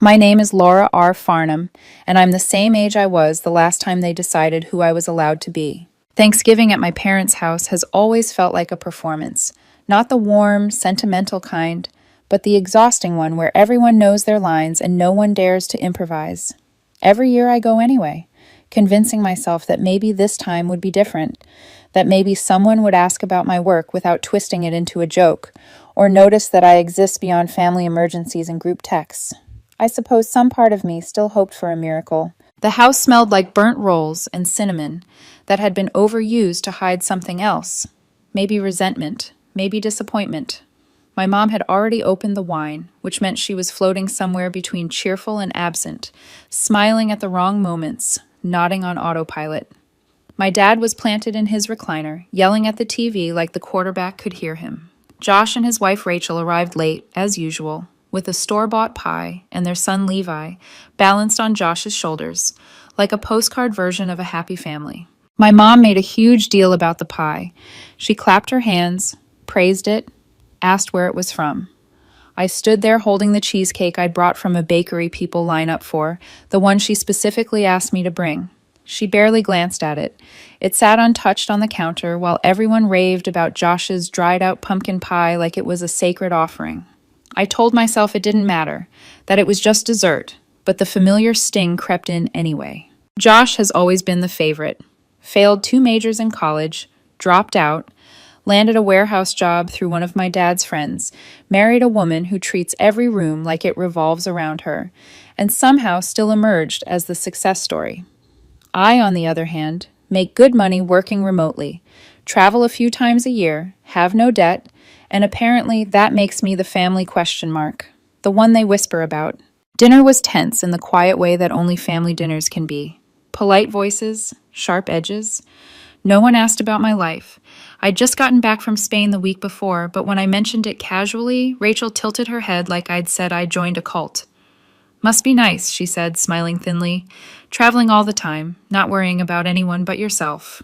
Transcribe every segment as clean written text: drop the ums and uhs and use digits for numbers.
My name is Laura R. Farnham, and I'm the same age I was the last time they decided who I was allowed to be. Thanksgiving at my parents' house has always felt like a performance, not the warm, sentimental kind, but the exhausting one where everyone knows their lines and no one dares to improvise. Every year I go anyway, convincing myself that maybe this time would be different, that maybe someone would ask about my work without twisting it into a joke, or notice that I exist beyond family emergencies and group texts. I suppose some part of me still hoped for a miracle. The house smelled like burnt rolls and cinnamon that had been overused to hide something else. Maybe resentment, maybe disappointment. My mom had already opened the wine, which meant she was floating somewhere between cheerful and absent, smiling at the wrong moments, nodding on autopilot. My dad was planted in his recliner, yelling at the TV like the quarterback could hear him. Josh and his wife Rachel arrived late, as usual, with a store-bought pie and their son Levi balanced on Josh's shoulders, like a postcard version of a happy family. My mom made a huge deal about the pie. She clapped her hands, praised it, asked where it was from. I stood there holding the cheesecake I'd brought from a bakery people line up for, the one she specifically asked me to bring. She barely glanced at it. It sat untouched on the counter while everyone raved about Josh's dried-out pumpkin pie like it was a sacred offering. I told myself it didn't matter, that it was just dessert, but the familiar sting crept in anyway. Josh has always been the favorite. Failed 2 majors in college, dropped out, landed a warehouse job through one of my dad's friends, married a woman who treats every room like it revolves around her, and somehow still emerged as the success story. I, on the other hand, make good money working remotely, travel a few times a year, have no debt, and apparently that makes me the family question mark, the one they whisper about. Dinner was tense in the quiet way that only family dinners can be. Polite voices, sharp edges. No one asked about my life. I'd just gotten back from Spain the week before, but when I mentioned it casually, Rachel tilted her head like I'd said I joined a cult. Must be nice, she said, smiling thinly. Traveling all the time, not worrying about anyone but yourself.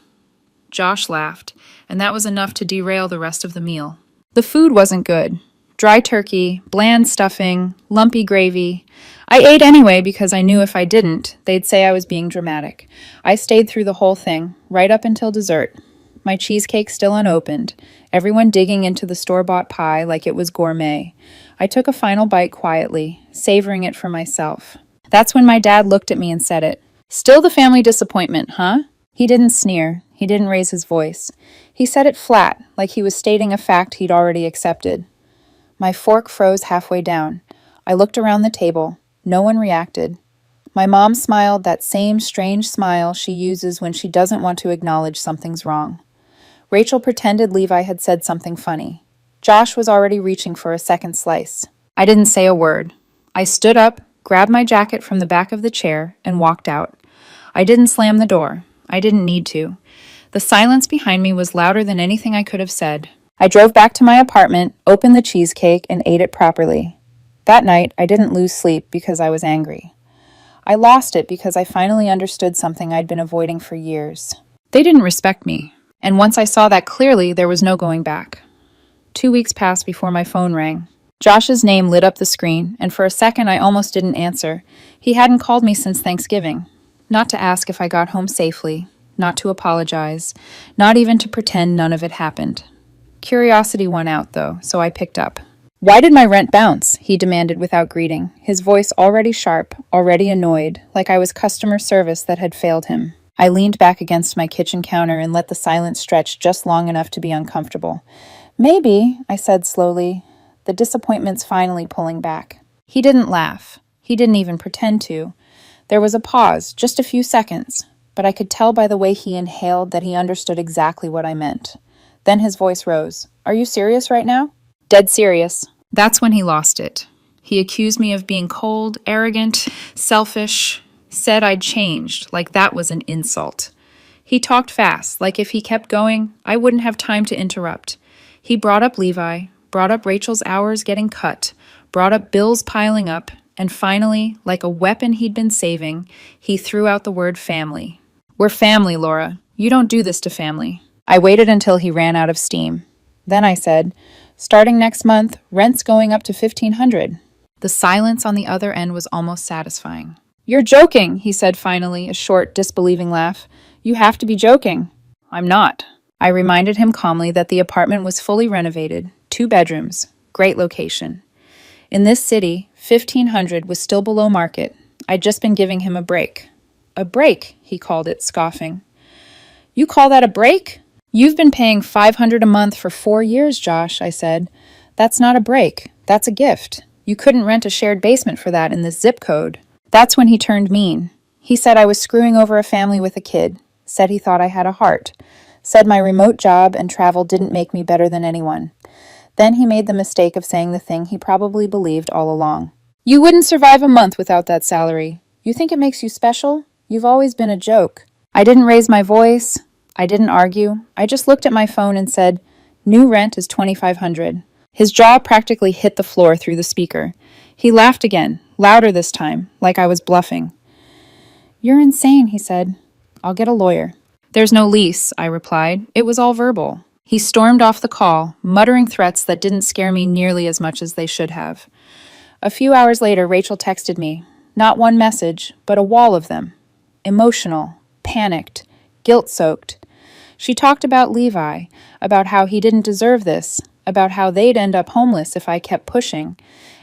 Josh laughed, and that was enough to derail the rest of the meal. The food wasn't good. Dry turkey, bland stuffing, lumpy gravy. I ate anyway because I knew if I didn't, they'd say I was being dramatic. I stayed through the whole thing, right up until dessert. My cheesecake still unopened, everyone digging into the store-bought pie like it was gourmet. I took a final bite quietly, savoring it for myself. That's when my dad looked at me and said it. Still the family disappointment, huh? He didn't sneer. He didn't raise his voice. He said it flat, like he was stating a fact he'd already accepted. My fork froze halfway down. I looked around the table. No one reacted. My mom smiled that same strange smile she uses when she doesn't want to acknowledge something's wrong. Rachel pretended Levi had said something funny. Josh was already reaching for a second slice. I didn't say a word. I stood up, grabbed my jacket from the back of the chair, and walked out. I didn't slam the door. I didn't need to. The silence behind me was louder than anything I could have said. I drove back to my apartment, opened the cheesecake, and ate it properly. That night, I didn't lose sleep because I was angry. I lost it because I finally understood something I'd been avoiding for years. They didn't respect me, and once I saw that clearly, there was no going back. 2 weeks passed before my phone rang. Josh's name lit up the screen, and for a second I almost didn't answer. He hadn't called me since Thanksgiving. Not to ask if I got home safely, not to apologize, not even to pretend none of it happened. Curiosity won out, though, so I picked up. "Why did my rent bounce?" he demanded without greeting, his voice already sharp, already annoyed, like I was customer service that had failed him. I leaned back against my kitchen counter and let the silence stretch just long enough to be uncomfortable. "Maybe," I said slowly, the disappointment's finally pulling back. He didn't laugh. He didn't even pretend to. There was a pause, just a few seconds, but I could tell by the way he inhaled that he understood exactly what I meant. Then his voice rose. "Are you serious right now?" "Dead serious." That's when he lost it. He accused me of being cold, arrogant, selfish, said I'd changed, like that was an insult. He talked fast, like if he kept going, I wouldn't have time to interrupt. He brought up Levi, brought up Rachel's hours getting cut, brought up bills piling up, and finally, like a weapon he'd been saving, he threw out the word family. "We're family, Laura. You don't do this to family." I waited until he ran out of steam. Then I said, "Starting next month, rent's going up to $1,500. The silence on the other end was almost satisfying. "You're joking," he said finally, a short, disbelieving laugh. "You have to be joking." "I'm not." I reminded him calmly that the apartment was fully renovated, 2 bedrooms, great location. In this city, 1,500 was still below market. I'd just been giving him a break. "A break," he called it, scoffing. "You call that a break?" "You've been paying $500 a month for 4 years, Josh," I said. "That's not a break. That's a gift. You couldn't rent a shared basement for that in this zip code." That's when he turned mean. He said I was screwing over a family with a kid, said he thought I had a heart, said my remote job and travel didn't make me better than anyone. Then he made the mistake of saying the thing he probably believed all along. "You wouldn't survive a month without that salary. You think it makes you special? You've always been a joke." I didn't raise my voice. I didn't argue. I just looked at my phone and said, "New rent is $2,500. His jaw practically hit the floor through the speaker. He laughed again, louder this time, like I was bluffing. "You're insane," he said. "I'll get a lawyer." "There's no lease," I replied. It was all verbal. He stormed off the call, muttering threats that didn't scare me nearly as much as they should have. A few hours later, Rachel texted me. Not one message, but a wall of them. Emotional, panicked, guilt-soaked. She talked about Levi, about how he didn't deserve this, about how they'd end up homeless if I kept pushing,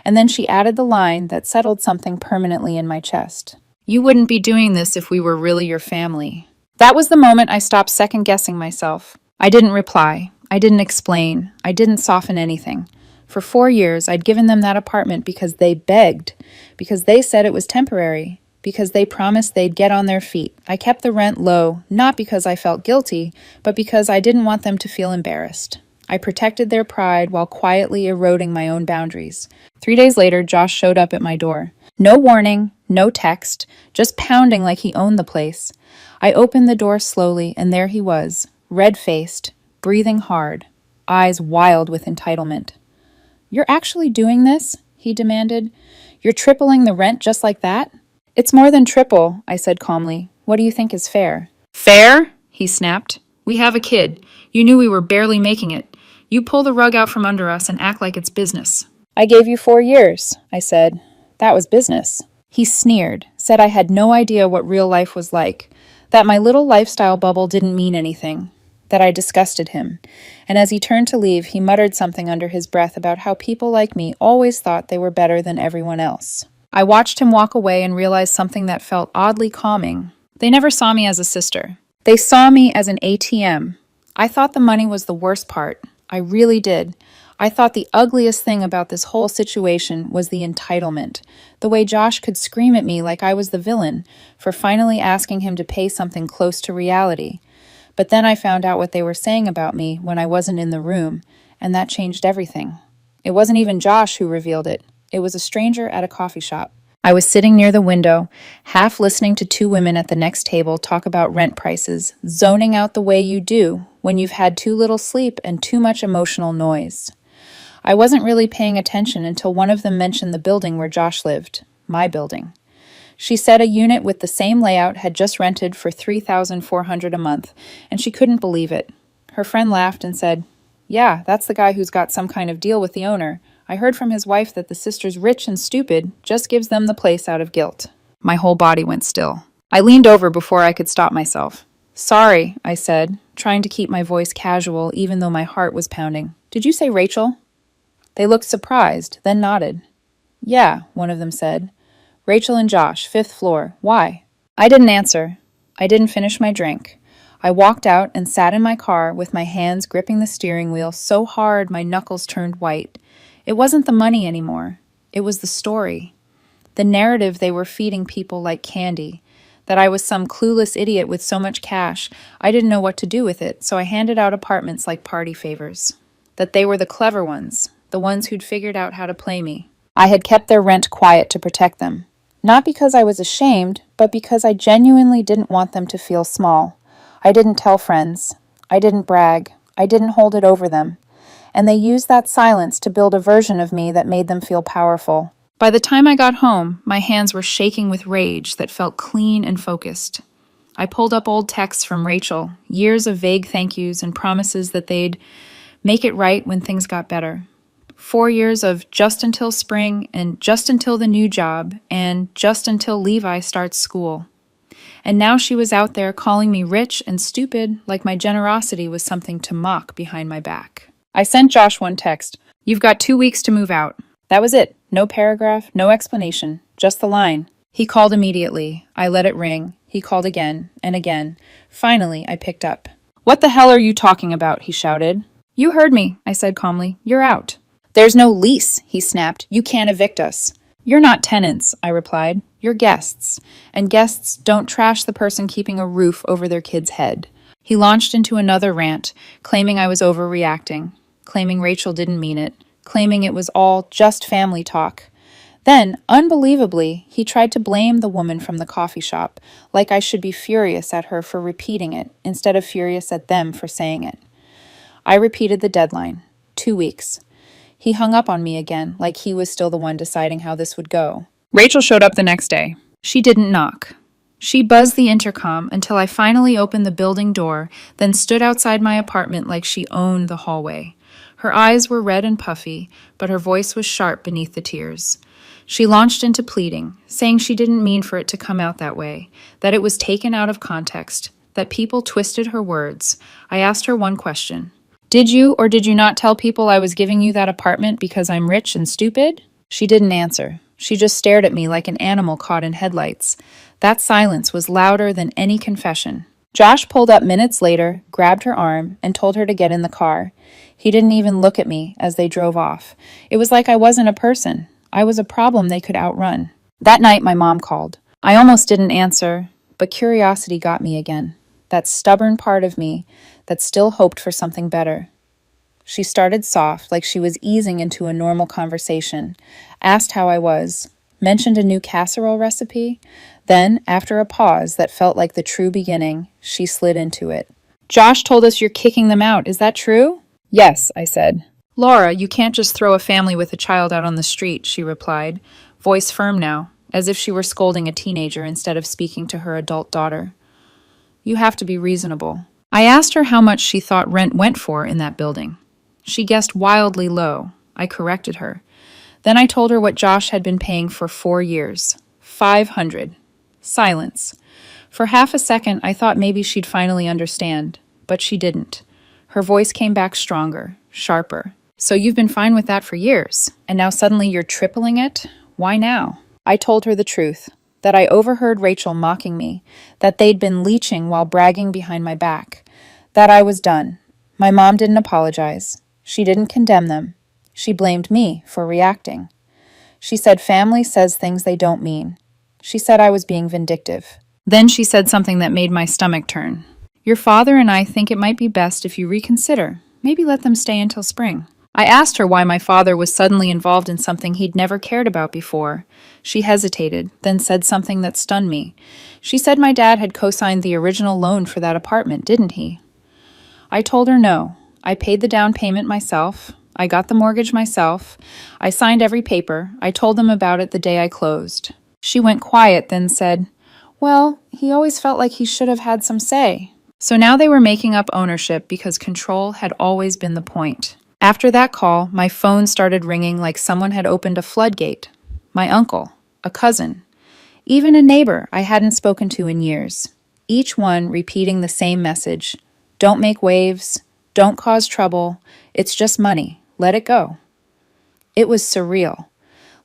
and then she added the line that settled something permanently in my chest. "You wouldn't be doing this if we were really your family." That was the moment I stopped second-guessing myself. I didn't reply. I didn't explain. I didn't soften anything. For 4 years, I'd given them that apartment because they begged, because they said it was temporary, because they promised they'd get on their feet. I kept the rent low, not because I felt guilty, but because I didn't want them to feel embarrassed. I protected their pride while quietly eroding my own boundaries. 3 days later, Josh showed up at my door. No warning, no text, just pounding like he owned the place. I opened the door slowly, and there he was, red-faced, breathing hard, eyes wild with entitlement. "You're actually doing this?" he demanded. "You're tripling the rent just like that?" "It's more than triple," I said calmly. "What do you think is fair?" "Fair?" he snapped. "We have a kid. You knew we were barely making it. You pull the rug out from under us and act like it's business." "I gave you 4 years," I said. "That was business." He sneered, said I had no idea what real life was like, that my little lifestyle bubble didn't mean anything, that I disgusted him. And as he turned to leave, he muttered something under his breath about how people like me always thought they were better than everyone else. I watched him walk away and realized something that felt oddly calming. They never saw me as a sister. They saw me as an ATM. I thought the money was the worst part. I really did. I thought the ugliest thing about this whole situation was the entitlement, the way Josh could scream at me like I was the villain for finally asking him to pay something close to reality. But then I found out what they were saying about me when I wasn't in the room, and that changed everything. It wasn't even Josh who revealed it. It was a stranger at a coffee shop. I was sitting near the window, half listening to 2 women at the next table talk about rent prices, zoning out the way you do when you've had too little sleep and too much emotional noise. I wasn't really paying attention until one of them mentioned the building where Josh lived, my building. She said a unit with the same layout had just rented for $3,400 a month, and she couldn't believe it. Her friend laughed and said, "Yeah, that's the guy who's got some kind of deal with the owner. I heard from his wife that the sister's rich and stupid, just gives them the place out of guilt." My whole body went still. I leaned over before I could stop myself. "Sorry," I said, trying to keep my voice casual even though my heart was pounding. "Did you say Rachel?" They looked surprised, then nodded. "Yeah," one of them said. "Rachel and Josh, 5th floor. Why?" I didn't answer. I didn't finish my drink. I walked out and sat in my car with my hands gripping the steering wheel so hard my knuckles turned white. It wasn't the money anymore. It was the story. The narrative they were feeding people like candy. That I was some clueless idiot with so much cash, I didn't know what to do with it, so I handed out apartments like party favors. That they were the clever ones, the ones who'd figured out how to play me. I had kept their rent quiet to protect them. Not because I was ashamed, but because I genuinely didn't want them to feel small. I didn't tell friends. I didn't brag. I didn't hold it over them. And they used that silence to build a version of me that made them feel powerful. By the time I got home, my hands were shaking with rage that felt clean and focused. I pulled up old texts from Rachel, years of vague thank yous and promises that they'd make it right when things got better. 4 years of just until spring and just until the new job and just until Levi starts school. And now she was out there calling me rich and stupid like my generosity was something to mock behind my back. I sent Josh one text. "You've got 2 weeks to move out." That was it. No paragraph, no explanation, just the line. He called immediately. I let it ring. He called again and again. Finally, I picked up. "What the hell are you talking about?" he shouted. "You heard me," I said calmly. "You're out." "There's no lease," he snapped. "You can't evict us." "You're not tenants," I replied. "You're guests. And guests don't trash the person keeping a roof over their kid's head." He launched into another rant, claiming I was overreacting, claiming Rachel didn't mean it, claiming it was all just family talk. Then, unbelievably, he tried to blame the woman from the coffee shop, like I should be furious at her for repeating it, instead of furious at them for saying it. I repeated the deadline. 2 weeks. He hung up on me again, like he was still the one deciding how this would go. Rachel showed up the next day. She didn't knock. She buzzed the intercom until I finally opened the building door, then stood outside my apartment like she owned the hallway. Her eyes were red and puffy, but her voice was sharp beneath the tears. She launched into pleading, saying she didn't mean for it to come out that way, that it was taken out of context, that people twisted her words. I asked her one question. "Did you or did you not tell people I was giving you that apartment because I'm rich and stupid?" She didn't answer. She just stared at me like an animal caught in headlights. That silence was louder than any confession. Josh pulled up minutes later, grabbed her arm, and told her to get in the car. He didn't even look at me as they drove off. It was like I wasn't a person. I was a problem they could outrun. That night, my mom called. I almost didn't answer, but curiosity got me again. That stubborn part of me that still hoped for something better. She started soft, like she was easing into a normal conversation, asked how I was, mentioned a new casserole recipe. Then, after a pause that felt like the true beginning, she slid into it. "Josh told us you're kicking them out. Is that true?" "Yes," I said. "Laura, you can't just throw a family with a child out on the street," she replied, voice firm now, as if she were scolding a teenager instead of speaking to her adult daughter. "You have to be reasonable." I asked her how much she thought rent went for in that building. She guessed wildly low. I corrected her. Then I told her what Josh had been paying for 4 years. $500. Silence. For half a second, I thought maybe she'd finally understand, but she didn't. Her voice came back stronger, sharper. "So you've been fine with that for years, and now suddenly you're tripling it? Why now?" I told her the truth, that I overheard Rachel mocking me, that they'd been leeching while bragging behind my back, that I was done. My mom didn't apologize. She didn't condemn them. She blamed me for reacting. She said family says things they don't mean. She said I was being vindictive. Then she said something that made my stomach turn. "Your father and I think it might be best if you reconsider. Maybe let them stay until spring." I asked her why my father was suddenly involved in something he'd never cared about before. She hesitated, then said something that stunned me. She said my dad had co-signed the original loan for that apartment, didn't he? I told her no. I paid the down payment myself. I got the mortgage myself. I signed every paper. I told them about it the day I closed. She went quiet, then said, "Well, he always felt like he should have had some say." So now they were making up ownership because control had always been the point. After that call, my phone started ringing like someone had opened a floodgate. My uncle, a cousin, even a neighbor I hadn't spoken to in years. Each one repeating the same message. Don't make waves. Don't cause trouble. It's just money. Let it go. It was surreal.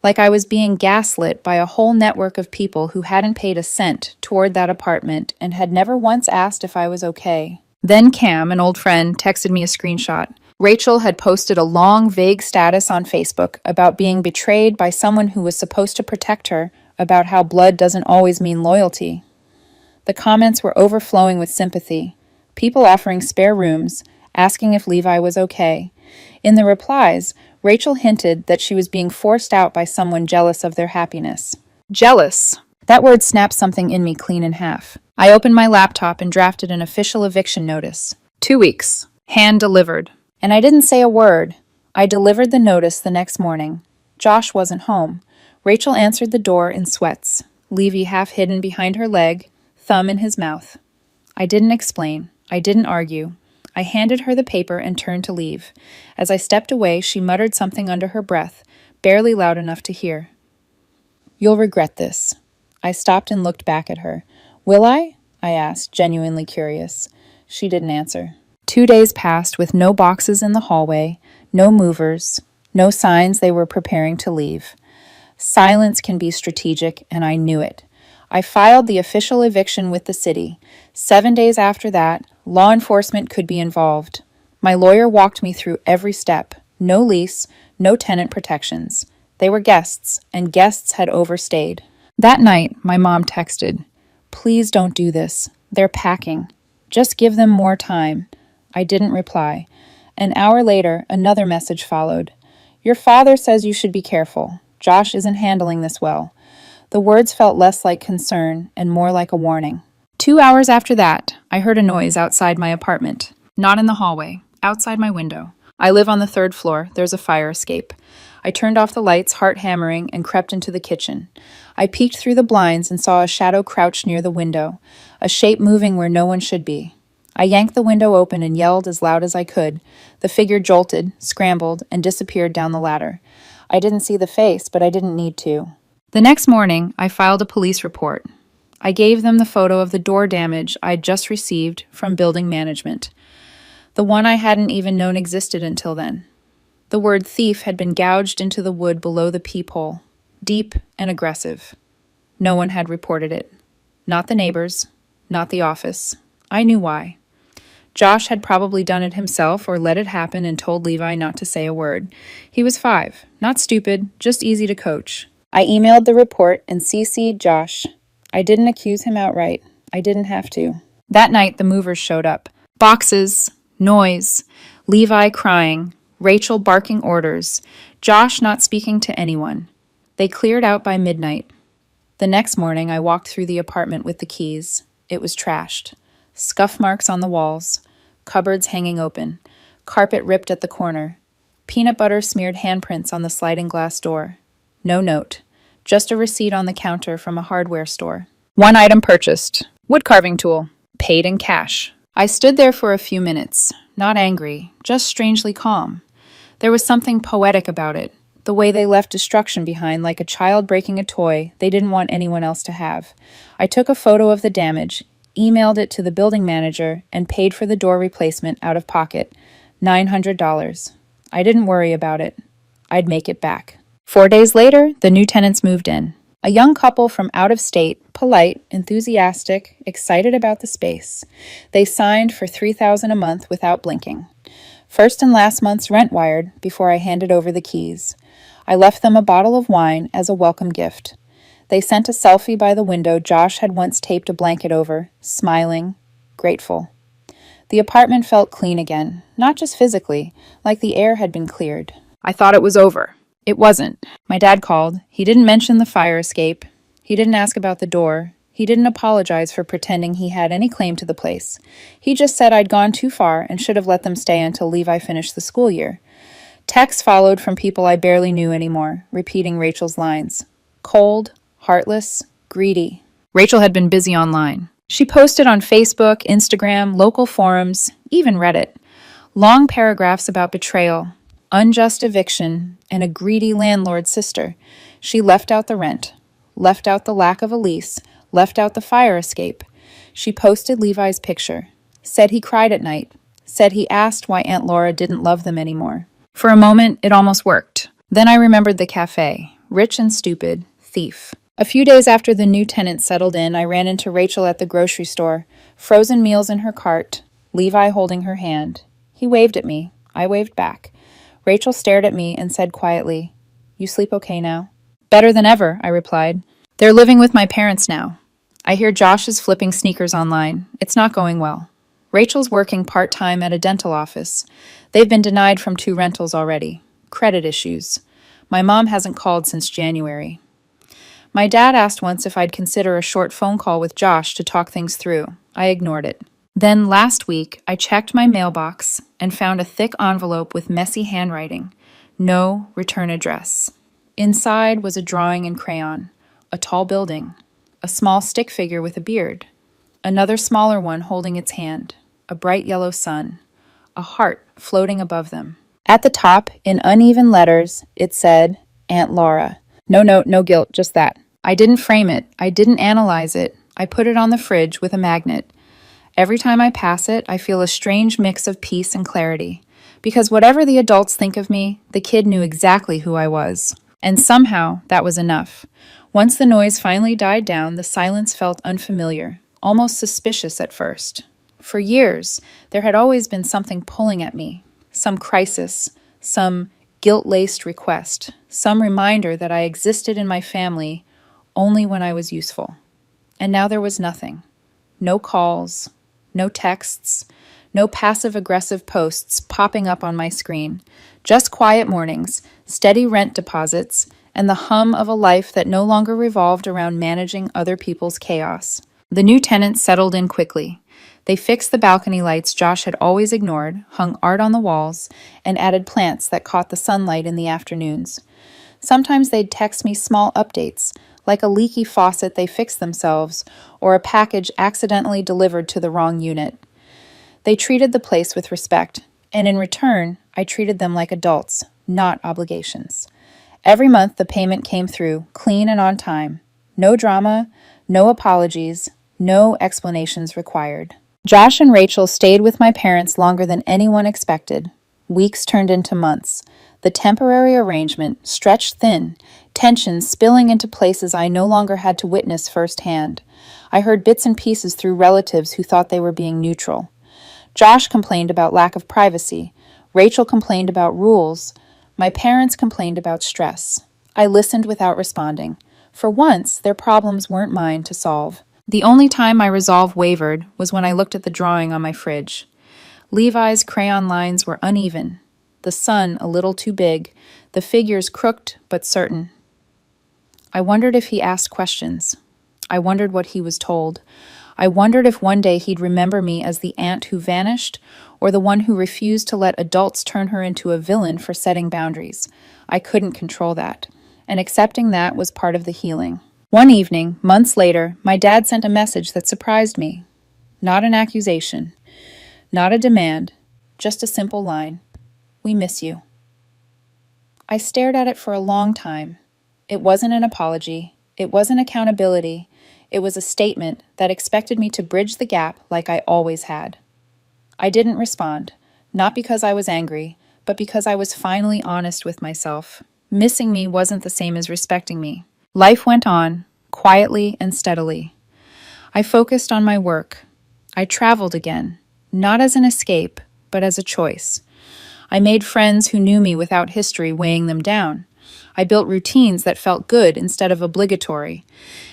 Like I was being gaslit by a whole network of people who hadn't paid a cent toward that apartment and had never once asked if I was okay. Then Cam, an old friend, texted me a screenshot. Rachel had posted a long, vague status on Facebook about being betrayed by someone who was supposed to protect her, about how blood doesn't always mean loyalty. The comments were overflowing with sympathy. People offering spare rooms, asking if Levi was okay. In the replies, Rachel hinted that she was being forced out by someone jealous of their happiness. Jealous. That word snapped something in me clean in half. I opened my laptop and drafted an official eviction notice. 2 weeks. Hand delivered. And I didn't say a word. I delivered the notice the next morning. Josh wasn't home. Rachel answered the door in sweats, Levy half hidden behind her leg, thumb in his mouth. I didn't explain. I didn't argue. I handed her the paper and turned to leave. As I stepped away, she muttered something under her breath, barely loud enough to hear. "You'll regret this." I stopped and looked back at her. "Will I?" I asked, genuinely curious. She didn't answer. 2 days passed with no boxes in the hallway, no movers, no signs they were preparing to leave. Silence can be strategic, and I knew it. I filed the official eviction with the city. 7 days after that, law enforcement could be involved. My lawyer walked me through every step. No lease, no tenant protections. They were guests, and guests had overstayed. That night, my mom texted, "Please don't do this. They're packing. Just give them more time." I didn't reply. An hour later, another message followed. "Your father says you should be careful. Josh isn't handling this well." The words felt less like concern and more like a warning. 2 hours after that, I heard a noise outside my apartment. Not in the hallway, outside my window. I live on the 3rd floor. There's a fire escape. I turned off the lights, heart hammering, and crept into the kitchen. I peeked through the blinds and saw a shadow crouched near the window, a shape moving where no one should be. I yanked the window open and yelled as loud as I could. The figure jolted, scrambled, and disappeared down the ladder. I didn't see the face, but I didn't need to. The next morning, I filed a police report. I gave them the photo of the door damage I'd just received from building management, the one I hadn't even known existed until then. The word thief had been gouged into the wood below the peephole, deep and aggressive. No one had reported it. Not the neighbors, not the office. I knew why. Josh had probably done it himself or let it happen and told Levi not to say a word. He was 5, not stupid, just easy to coach. I emailed the report and CC'd Josh. I didn't accuse him outright. I didn't have to. That night, the movers showed up. Boxes, noise, Levi crying, Rachel barking orders, Josh not speaking to anyone. They cleared out by midnight. The next morning, I walked through the apartment with the keys. It was trashed. Scuff marks on the walls, cupboards hanging open, carpet ripped at the corner, peanut butter smeared handprints on the sliding glass door. No note, just a receipt on the counter from a hardware store. One item purchased, wood carving tool, paid in cash. I stood there for a few minutes, not angry, just strangely calm. There was something poetic about it, the way they left destruction behind like a child breaking a toy they didn't want anyone else to have. I took a photo of the damage, emailed it to the building manager, and paid for the door replacement out of pocket, $900. I didn't worry about it. I'd make it back. 4 days later, the new tenants moved in. A young couple from out of state, polite, enthusiastic, excited about the space. They signed for $3,000 a month without blinking. First and last month's rent wired before I handed over the keys. I left them a bottle of wine as a welcome gift. They sent a selfie by the window Josh had once taped a blanket over, smiling, grateful. The apartment felt clean again, not just physically, like the air had been cleared. I thought it was over. It wasn't. My dad called. He didn't mention the fire escape. He didn't ask about the door. He didn't apologize for pretending he had any claim to the place. He just said I'd gone too far and should have let them stay until Levi finished the school year. Texts followed from people I barely knew anymore, repeating Rachel's lines. Cold, heartless, greedy. Rachel had been busy online. She posted on Facebook, Instagram, local forums, even Reddit. Long paragraphs about betrayal, unjust eviction, and a greedy landlord's sister. She left out the rent, left out the lack of a lease, left out the fire escape. She posted Levi's picture, said he cried at night, said he asked why Aunt Laura didn't love them anymore. For a moment, it almost worked. Then I remembered the cafe, rich and stupid, thief. A few days after the new tenants settled in, I ran into Rachel at the grocery store, frozen meals in her cart, Levi holding her hand. He waved at me. I waved back. Rachel stared at me and said quietly, "You sleep okay now?" "Better than ever," I replied. "They're living with my parents now. I hear Josh is flipping sneakers online. It's not going well." Rachel's working part-time at a dental office. They've been denied from 2 rentals already. Credit issues. My mom hasn't called since January. My dad asked once if I'd consider a short phone call with Josh to talk things through. I ignored it. Then last week, I checked my mailbox and found a thick envelope with messy handwriting. No return address. Inside was a drawing in crayon, a tall building, a small stick figure with a beard, another smaller one holding its hand, a bright yellow sun. a heart floating above them. At the top, in uneven letters, it said, Aunt Laura. No note, no guilt, just that. I didn't frame it. I didn't analyze it. I put it on the fridge with a magnet. Every time I pass it, I feel a strange mix of peace and clarity. Because whatever the adults think of me, the kid knew exactly who I was. And somehow, that was enough. Once the noise finally died down, the silence felt unfamiliar, almost suspicious at first. For years, there had always been something pulling at me. Some crisis, some guilt-laced request, some reminder that I existed in my family only when I was useful. And now there was nothing. No calls, no texts, no passive-aggressive posts popping up on my screen. Just quiet mornings, steady rent deposits, and the hum of a life that no longer revolved around managing other people's chaos. The new tenants settled in quickly. They fixed the balcony lights Josh had always ignored, hung art on the walls, and added plants that caught the sunlight in the afternoons. Sometimes they'd text me small updates, like a leaky faucet they fixed themselves, or a package accidentally delivered to the wrong unit. They treated the place with respect, and in return, I treated them like adults, not obligations. Every month the payment came through, clean and on time. No drama, no apologies, no explanations required. Josh and Rachel stayed with my parents longer than anyone expected. Weeks turned into months. The temporary arrangement stretched thin, tension spilling into places I no longer had to witness firsthand. I heard bits and pieces through relatives who thought they were being neutral. Josh complained about lack of privacy. Rachel complained about rules. My parents complained about stress. I listened without responding. For once, their problems weren't mine to solve. The only time my resolve wavered was when I looked at the drawing on my fridge. Levi's crayon lines were uneven, the sun a little too big, the figures crooked but certain. I wondered if he asked questions. I wondered what he was told. I wondered if one day he'd remember me as the aunt who vanished, or the one who refused to let adults turn her into a villain for setting boundaries. I couldn't control that, and accepting that was part of the healing. One evening, months later, my dad sent a message that surprised me. Not an accusation, not a demand, just a simple line. We miss you. I stared at it for a long time. It wasn't an apology. It wasn't accountability. It was a statement that expected me to bridge the gap like I always had. I didn't respond, not because I was angry, but because I was finally honest with myself. Missing me wasn't the same as respecting me. Life went on, quietly and steadily. I focused on my work. I traveled again, not as an escape, but as a choice. I made friends who knew me without history weighing them down. I built routines that felt good instead of obligatory.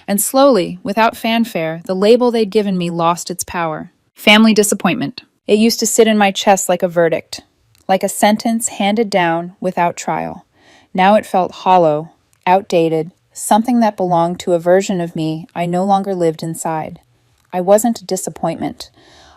And slowly, without fanfare, the label they'd given me lost its power. Family disappointment. It used to sit in my chest like a verdict, like a sentence handed down without trial. Now it felt hollow, outdated, something that belonged to a version of me I no longer lived inside. I wasn't a disappointment.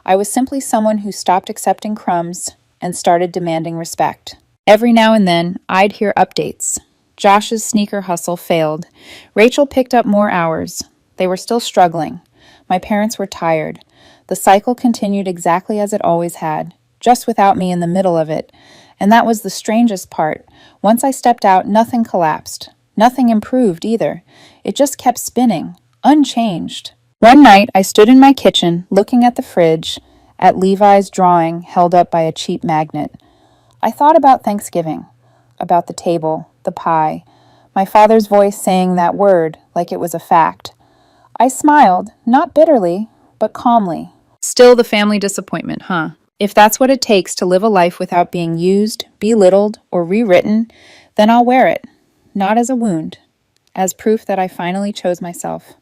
I was simply someone who stopped accepting crumbs and started demanding respect. Every now and then, I'd hear updates. Josh's sneaker hustle failed. Rachel picked up more hours. They were still struggling. My parents were tired. The cycle continued exactly as it always had, just without me in the middle of it. And that was the strangest part. Once I stepped out, nothing collapsed. Nothing improved either. It just kept spinning, unchanged. One night, I stood in my kitchen, looking at the fridge, at Levi's drawing held up by a cheap magnet. I thought about Thanksgiving, about the table, the pie, my father's voice saying that word like it was a fact. I smiled, not bitterly, but calmly. Still the family disappointment, huh? If that's what it takes to live a life without being used, belittled, or rewritten, then I'll wear it. Not as a wound, as proof that I finally chose myself.